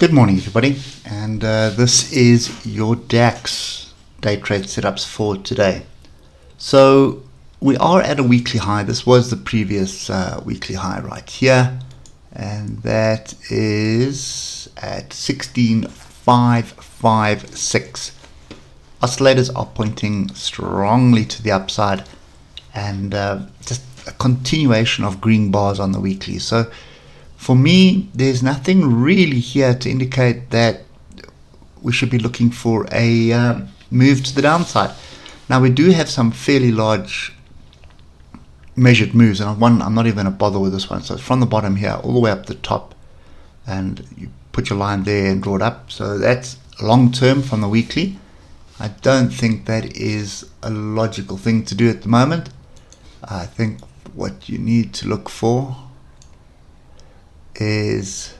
Good morning, everybody, and this is your DAX day trade setups for today. So we are at a weekly high. This was the previous weekly high right here, and that is at 16,556. Oscillators are pointing strongly to the upside, and just a continuation of green bars on the weekly. So for me, there's nothing really here to indicate that we should be looking for a move to the downside. Now, we do have some fairly large measured moves, and I'm not even going to bother with this one. So it's from the bottom here all the way up the top, and you put your line there and draw it up. So that's long term from the weekly. I don't think that is a logical thing to do at the moment. I think what you need to look for is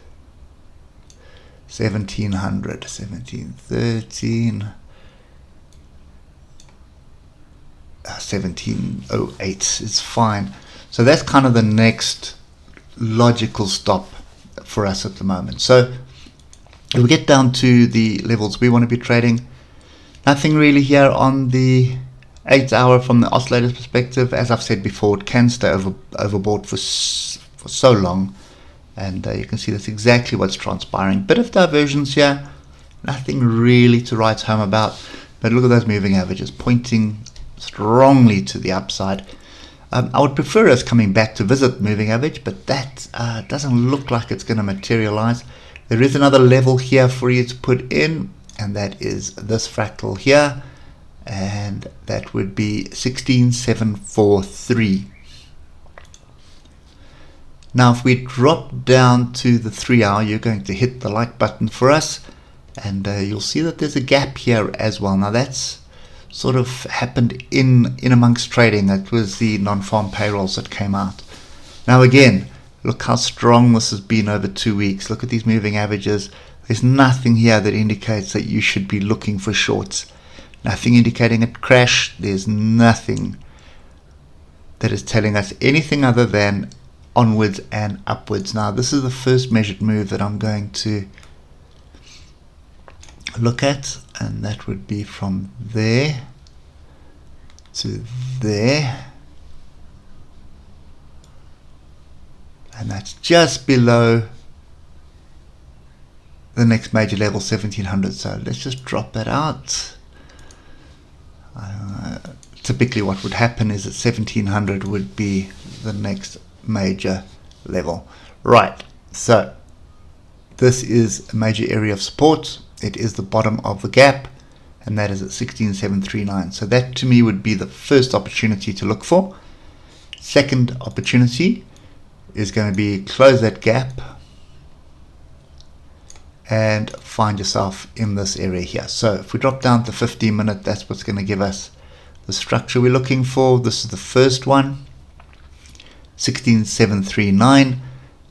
1700, 1713, 1708 is fine. So that's kind of the next logical stop for us at the moment. So if we get down to the levels we want to be trading, nothing really here on the 8 hour from the oscillator's perspective. As I've said before, it can stay overbought for so long. And you can see that's exactly what's transpiring. Bit of diversions here, nothing really to write home about. But look at those moving averages pointing strongly to the upside. I would prefer us coming back to visit moving average, but that doesn't look like it's going to materialize. There is another level here for you to put in, and that is this fractal here, and that would be 16,743. Now, if we drop down to the 3 hour, you're going to hit the like button for us, and you'll see that there's a gap here as well. Now, that's sort of happened in amongst trading. That was the non-farm payrolls that came out. Now, again, look how strong this has been over 2 weeks. Look at these moving averages. There's nothing here that indicates that you should be looking for shorts. Nothing indicating a crash. There's nothing that is telling us anything other than onwards and upwards. Now, this is the first measured move that I'm going to look at, and that would be from there to there, and that's just below the next major level, 1700. So let's just drop that out. Typically what would happen is that 1700 would be the next major level. Right, so this is a major area of support. It is the bottom of the gap, and that is at 16,739. So that to me would be the first opportunity to look for. Second opportunity is going to be close that gap and find yourself in this area here. So if we drop down to 15 minute, that's what's going to give us the structure we're looking for. This is the first one, 16,739.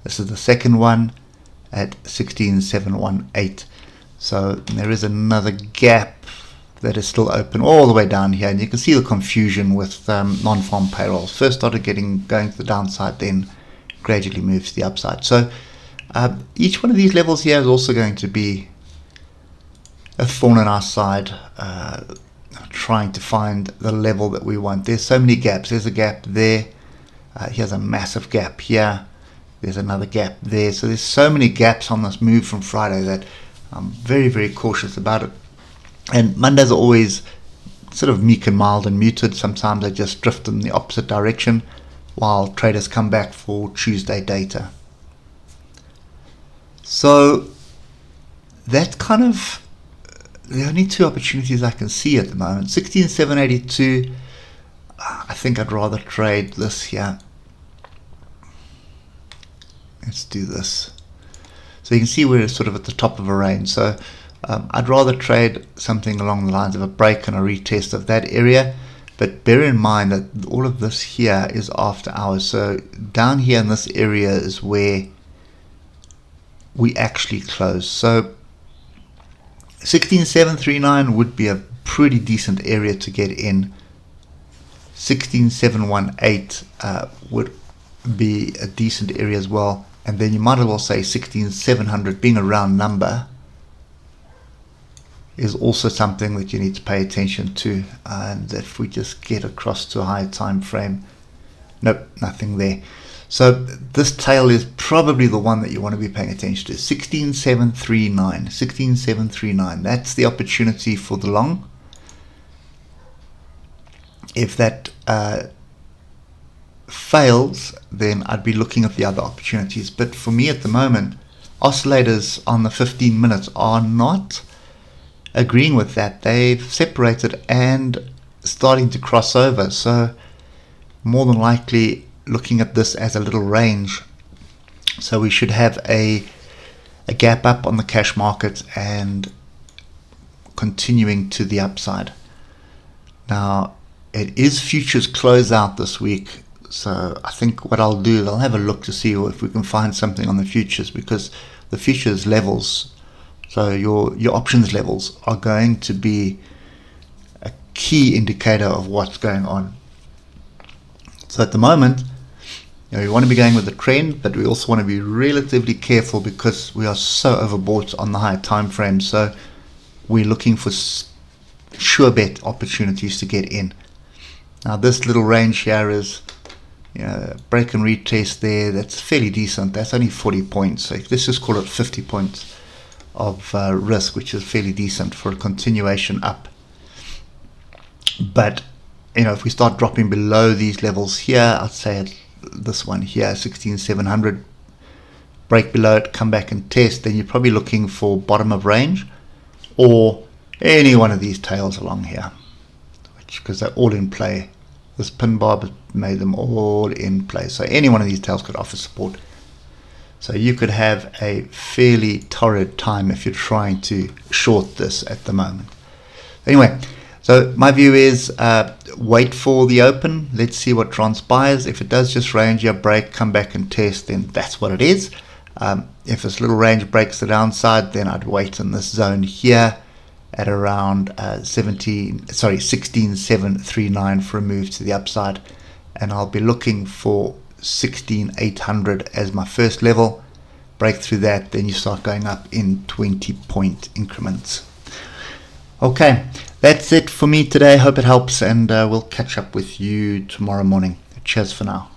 This is the second one at 16,718. So there is another gap that is still open all the way down here, and you can see the confusion with non-farm payrolls. First started going to the downside, then gradually moves to the upside. So each one of these levels here is also going to be a thorn in our side, trying to find the level that we want. There's so many gaps. There's a gap there. Here's a massive gap here. There's another gap there. So there's so many gaps on this move from Friday that I'm very, very cautious about it. And Mondays are always sort of meek and mild and muted. Sometimes they just drift in the opposite direction while traders come back for Tuesday data. So that's kind of the only two opportunities I can see at the moment. 16,782. I think I'd rather trade this here. Let's do this. So you can see we're sort of at the top of a range. So I'd rather trade something along the lines of a break and a retest of that area. But bear in mind that all of this here is after hours. So down here in this area is where we actually close. So 16,739 would be a pretty decent area to get in. 16,718 would be a decent area as well. And then you might as well say 16,700, being a round number, is also something that you need to pay attention to. And if we just get across to a higher time frame, nope, nothing there. So this tail is probably the one that you want to be paying attention to. 16,739, 16,739. That's the opportunity for the long. If that fails, then I'd be looking at the other opportunities. But for me at the moment, oscillators on the 15 minutes are not agreeing with that. They've separated and starting to cross over. So more than likely looking at this as a little range. So we should have a gap up on the cash market and continuing to the upside. Now it is futures closeout this week. So I think what I'll do is I'll have a look to see if we can find something on the futures, because the futures levels, so your options levels, are going to be a key indicator of what's going on. So at the moment, we want to be going with the trend, but we also want to be relatively careful because we are so overbought on the higher time frame. So we're looking for sure bet opportunities to get in. Now this little range here is, break and retest there. That's fairly decent. That's only 40 points. So let's just call it 50 points of risk, which is fairly decent for a continuation up. But if we start dropping below these levels here, I'd say this one here, 16,700, break below it, come back and test, then you're probably looking for bottom of range or any one of these tails along here, because they're all in play. This pin bar made them all in play. So any one of these tails could offer support. So you could have a fairly torrid time if you're trying to short this at the moment. Anyway, so my view is wait for the open. Let's see what transpires. If it does just range your break, come back and test, then that's what it is. If this little range breaks the downside, then I'd wait in this zone here at around 16,739 for a move to the upside, and I'll be looking for 16,800 as my first level. Break through that, then you start going up in 20-point increments. Okay, that's it for me today. Hope it helps, and we'll catch up with you tomorrow morning. Cheers for now.